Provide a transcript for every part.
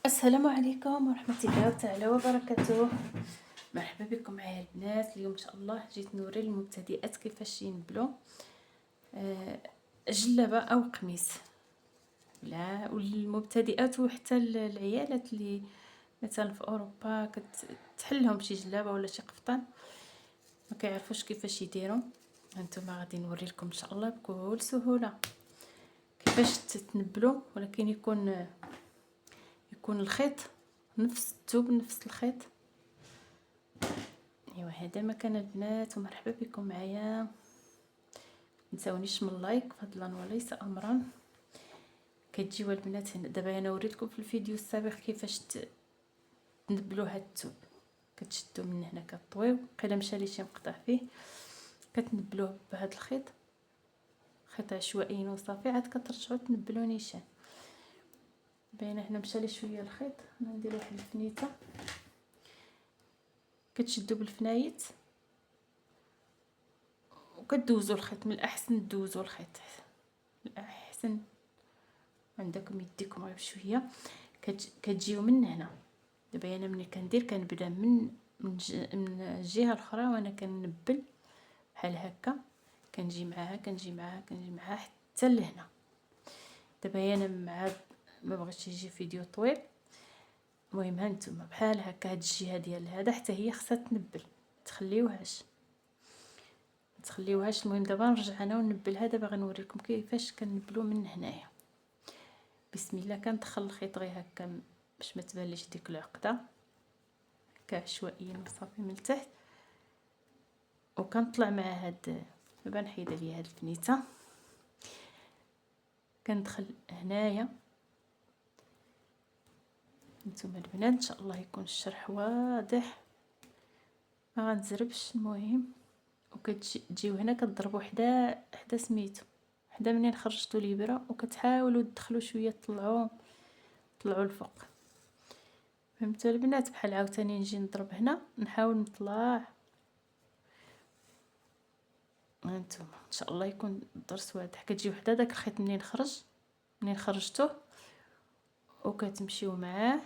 السلام عليكم ورحمة الله تعالى وبركاته. مرحبا بكم معايا البنات. اليوم ان شاء الله جيت نوري للمبتدئات كيفاش ينبلو جلابة او قميص، لا والمبتدئات وحتى العيالات اللي مثلا في اوروبا كتحلهم شي جلابة ولا شي قفطان ما كيعرفوش كيفاش يديروا. هانتوما غادي نوري لكم ان شاء الله بكل سهولة كيفاش تنبلو، ولكن يكون الخيط نفس الثوب نفس الخيط. ايوا هذا مكان البنات ومرحبا بكم معايا. متنساونيش من اللايك فضلا وليس امرا. كتجيو البنات هنا دابا انا وريتكم في الفيديو السابق كيفاش تنبلوا هاد الثوب. كتشدوا من هنا كطويو، قيلا مشى لي شي مقطع فيه كتنبلوه بهذا الخيط، خيط عشوائي وصافي، عاد كترجعوا تنبلوا نيشان. باينه هنا مشى لي شويه الخيط، ندير واحد الفنيته كتشدوا بالفنايت وكدوزوا الخيط. من الاحسن دوزوا الخيط، الاحسن عندكم يديكم غير بشويه. كتجيو من هنا. دابا انا ملي كندير كنبدا من الجهه الاخرى وانا كنبل بحال هكا، كنجي معاها كنجي معاها كنجي معاها حتى لهنا. دابا انا مع ما بغيتش يجي فيديو طويل، المهم هانتوما بحال هكا هاد الجهه ديال هذا حتى هي خصها تنبل، تخليوهاش. المهم دابا نرجع انا ونبلها. دابا غنوريكم كيفاش كنبلو من هنايا. بسم الله. كندخل الخيط غير هكا باش ما تبانليش ديك العقده، هكا عشوائيا صافي من التحت، وكنطلع مع هاد. دابا نحيد عليا هاد الفنيته، كندخل هنايا. نتوما البنات ان شاء الله يكون الشرح واضح، ما غنزربش. المهم وكتجيو هنا كتضربوا حدا سميتو، حدا منين خرجتوا الابره، وكتحاولوا تدخلوا شويه طلعوا الفوق. فهمتوا البنات؟ بحال عاوتاني نجي نضرب هنا نحاول نطلع. هانتوما ان شاء الله يكون الدرس واضح. كتجيو حدا داك الخيط منين خرجتوه وكتمشيو معاه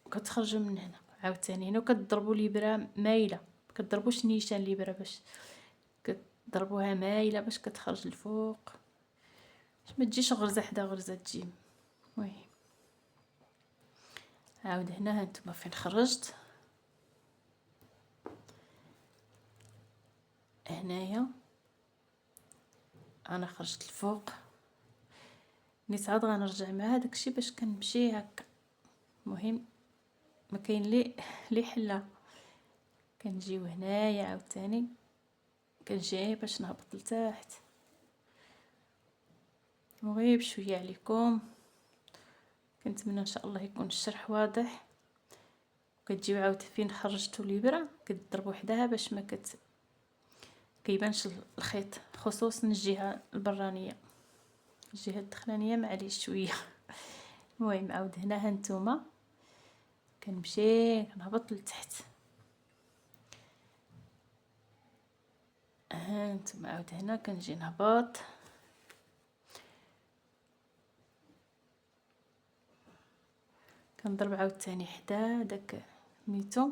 وكتخرجوا من هنا عاوتاني هنا، وكتضربوا الابره مايله. كتضربوش نيشان الابره، باش كتضربوها مايله باش كتخرج الفوق، باش ما تجيش غرزه حدا غرزه تجي. المهم عاود هنا هانتوما فين خرجت. هنايا انا خرجت الفوق، نيت عاد غنرجع مع داكشي باش كنمشي هكا. المهم ما كاين لي حله. كنجيو هنايا عاوتاني كنجي باش نهبط لتحت، وغير بشويه عليكم. كنتمنى ان شاء الله يكون الشرح واضح. كتجيو عاود فين خرجتوا الابره كتضربوا حداها باش ما كيبانش الخيط، خصوصا الجهه البرانيه، الجهه الدخلانيه معليش شويه. المهم عاود هنا هانتوما كنمشي كنهبط لتحت. هانتوما عاود هنا كنجي نهبط، كنضرب عاوتاني حدا داك ميتو.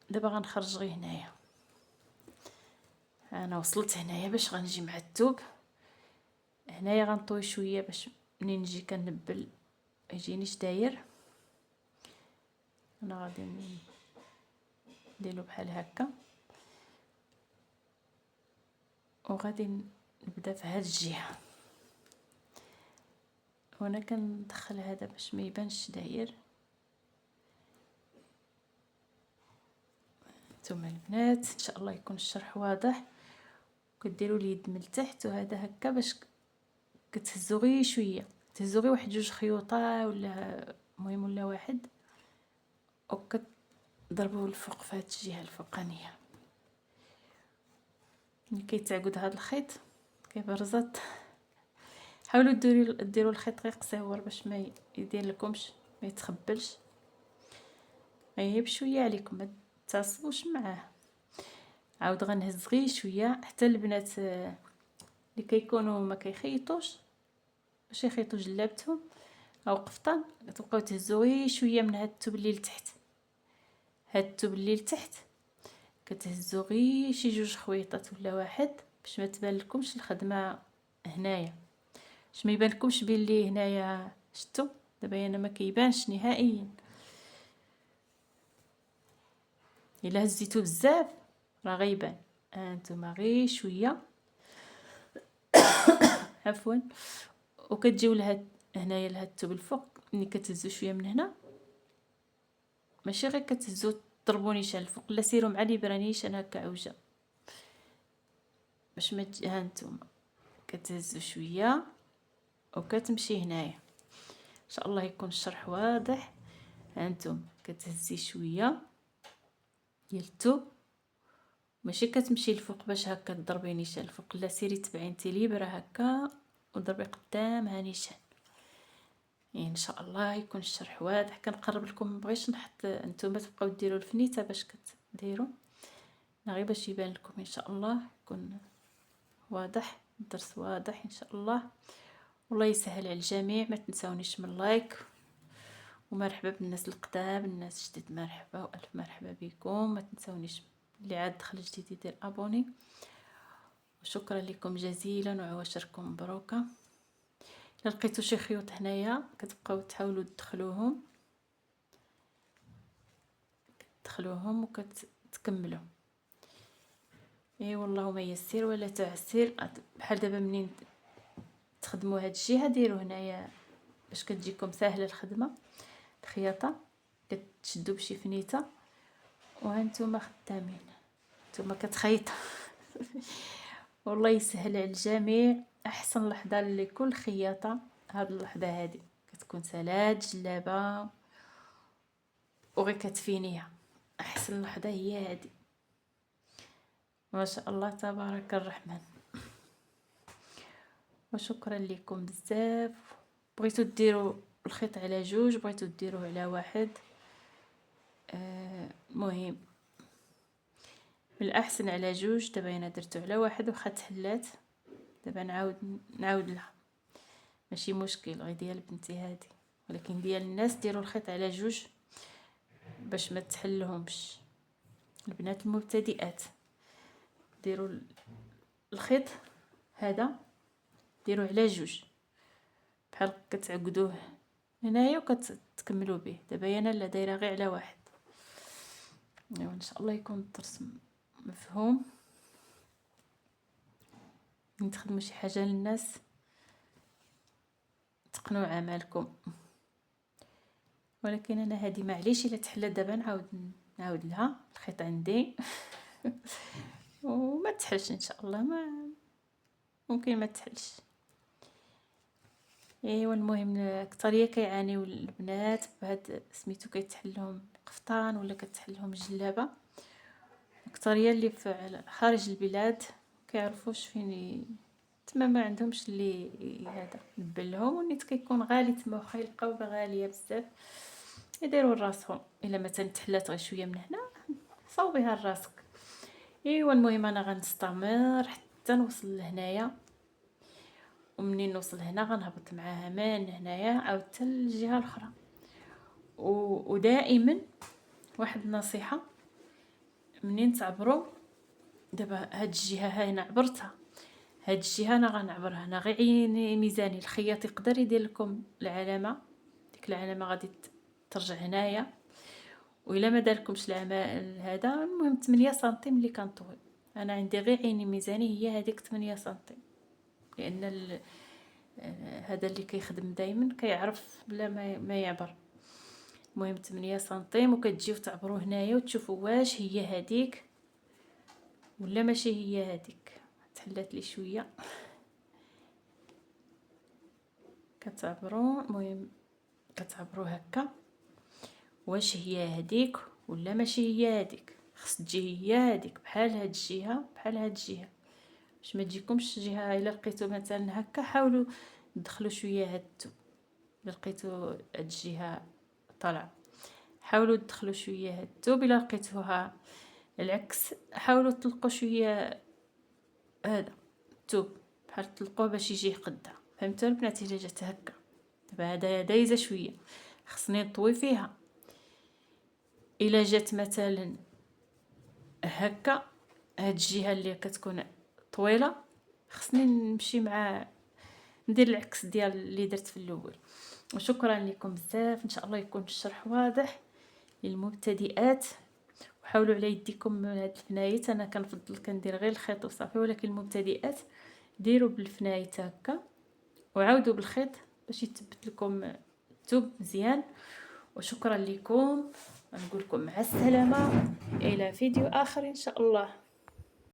دابا غنخرج غير هنايا. انا وصلت هنايا باش غنجي مع الثوب. هنايا غنطوي شويه باش منين نجي كنبل يجينيش داير. انا غادي نديرو بحال هكا، وغادي نبدا في هاد الجهه، وانا كندخل هذا باش ما يبانش داير. نتوما البنات ان شاء الله يكون الشرح واضح. كديروا اليد من التحت وهذا هكا باش كتهزوا غير شويه، تهزوا غير واحد جوج خيوطه ولا المهم ولا واحد، وكتضربوا الفوق في هاد الجهه الفوقانيه. ملي كيتعقد هذا الخيط كيبرزط، حاولوا ديروا الخيط غير قصير باش ما يدير لكمش، ما يتخبلش. غير بشويه عليكم، ما تعصبوش معاه. عاود غنهز غير شويه حتى البنات اللي كيكونوا ما كيخيطوش ماشي خيط وجلابتهم او قفطان، تبقاو تهزو غير شويه من هاد الثوب اللي لتحت، هاد الثوب اللي لتحت كتهزو غير شي 2 خويطات ولا واحد باش ما تبان لكمش الخدمه هنايا، باش ما يبان لكمش بلي هنايا شتو. دابا انا ما كيبانش نهائيا، الا هزيتو بزاف راه غيبان. هانتوما غير شويه عفوا، وكتجيو لهاد هنايا لهاد الثوب الفوق، ملي كتهزو شويه من هنا ماشي غير كتهزو تضربو نيشان الفوق، لا سيرو مع الابره نيشان هكا عوجه باش ما هانتوما كتهزو شويه وكتمشي هنايا. ان شاء الله يكون الشرح واضح. هانتوما كتهزي شويه ديال الثوب، ماشي كتمشي الفوق باش هكا تضربي نيشان الفوق، لا سيري تبعي انت الابره هكا وضربي قدامها نيشان. يعني ان شاء الله يكون الشرح واضح. كنقرب لكم، مبغيش نحط نتوما تبقاو ديروا الفنيته باش كديروا، غير باش يبان لكم ان شاء الله يكون واضح، الدرس واضح ان شاء الله. والله يسهل على الجميع. ما تنساونيش من لايك، ومرحبا بالناس القدام، الناس جديد مرحبا والف مرحبا بكم. ما تنساونيش اللي عاد دخل جديد يدير ابوني، وشكرا لكم جزيلا وعواشركم مبروكه. الا لقيتو شي خيوط هنايا كتبقاو تحاولوا تدخلوهم وكتكملوا. اي والله ما يسير ولا تعسير. بحال دابا منين تخدموا هاد الجهه ديروا هنايا باش كتجيكم ساهله الخدمه. الخياطه كتشدوا بشي فنيته وهانتوما خدامين، نتوما كتخيطوا والله يسهل على الجميع. احسن لحظه لكل خياطه هاد اللحظه هادي، كتكون سالات جلابه وغير كتفينيها. احسن لحظه هي هادي، ما شاء الله تبارك الرحمن. وشكرا لكم بزاف. بغيتو ديروا الخيط على 2، بغيتو ديروه على 1، مهم من الاحسن على 2. دابا انا درتو على 1 وخا تحلات، دابا نعاود لها ماشي مشكل، غير ديال بنتي هادي. ولكن ديال الناس ديروا الخيط على 2 باش ما تحلهمش. البنات المبتدئات ديروا الخيط هذا ديروه على 2 بحال كتعقدوه هنايا وكتكملوا به. دابا انا لا دايره غير على 1. ايوا ان شاء الله يكون الدرس مفهوم. نخدموا شي حاجه للناس تقنوا عملكم. ولكن انا هذه معليش الا تحلى دابا نعاود لها الخيط عندي وما تحلش ان شاء الله، ما ممكن ما تحلش. ايوا المهم اكثريه كيعانيو البنات بهاد سميتو كيتحلهم قفطان ولا كتحلهم جلابه. اكثريه اللي في خارج البلاد كيعرفوش فين تما، ما عندهمش اللي هذا نبلهم، ونيت كيكون غالي تما واخا يلقاو غاليه بزاف يديروا راسهم. الا مثلا تحلات غير شويه من هنا صوبيها لراسك. ايوا المهم انا غنستمر حتى نوصل لهنايا، ومنين نوصل هنا غنهبط معاها من هنايا عاود حتى الجهه الاخرى. ودائما واحد النصيحه، منين تعبروا دابا هاد الجهه هنا عبرتها، هاد الجهه انا غنعبرها انا غير عيني ميزاني. الخياط يقدر يدير لكم العلامه، ديك العلامه غادي ترجع هنايا، والا ما داركمش العمل هذا المهم 8 سنتيم اللي كنطوي انا عندي غير عيني ميزاني هي هذيك 8 سنتيم، لان هذا اللي كيخدم دائما كيعرف بلا ما يعبر. المهم 8 سنتيم وكتجيو تعبروا هنايا وتشوفوا واش هي هذيك ولا ماشي هي هذيك. تحلات لي شويه كتعبروا. المهم كتعبروا هكا واش هي هذيك ولا ماشي هي هذيك، خص تجي هي هذيك بحال هاد الجهه بحال هاد الجهه باش ما تجيكمش جهه. الا لقيتو مثلا هكا حاولوا تدخلوا شويه هاد الثوب، الا لقيتو هاد الجهه طالعه حاولوا تدخلوا شويه هاد الثوب، الا لقيتوها العكس حاولوا تطلقوا شويه هذا الثوب بحال تطلقوه باش يجي قدا. فهمتوا البنات؟ الا جات هكا دابا هذا دايزه شويه خصني نطوي فيها. الا جات مثلا هكا هاد الجهه اللي كتكون طويله خصني نمشي مع ندير العكس ديال اللي درت في الاول. وشكرا لكم بزاف، ان شاء الله يكون الشرح واضح للمبتدئات. وحاولوا على يديكم من هاد الفنايت، انا كنفضل كندير غير الخيط وصافي، ولكن المبتدئات ديروا بالفنايت هكا وعاودوا بالخيط باش يثبت لكم الثوب مزيان. وشكرا لكم، نقول لكم مع السلامه الى فيديو اخر ان شاء الله.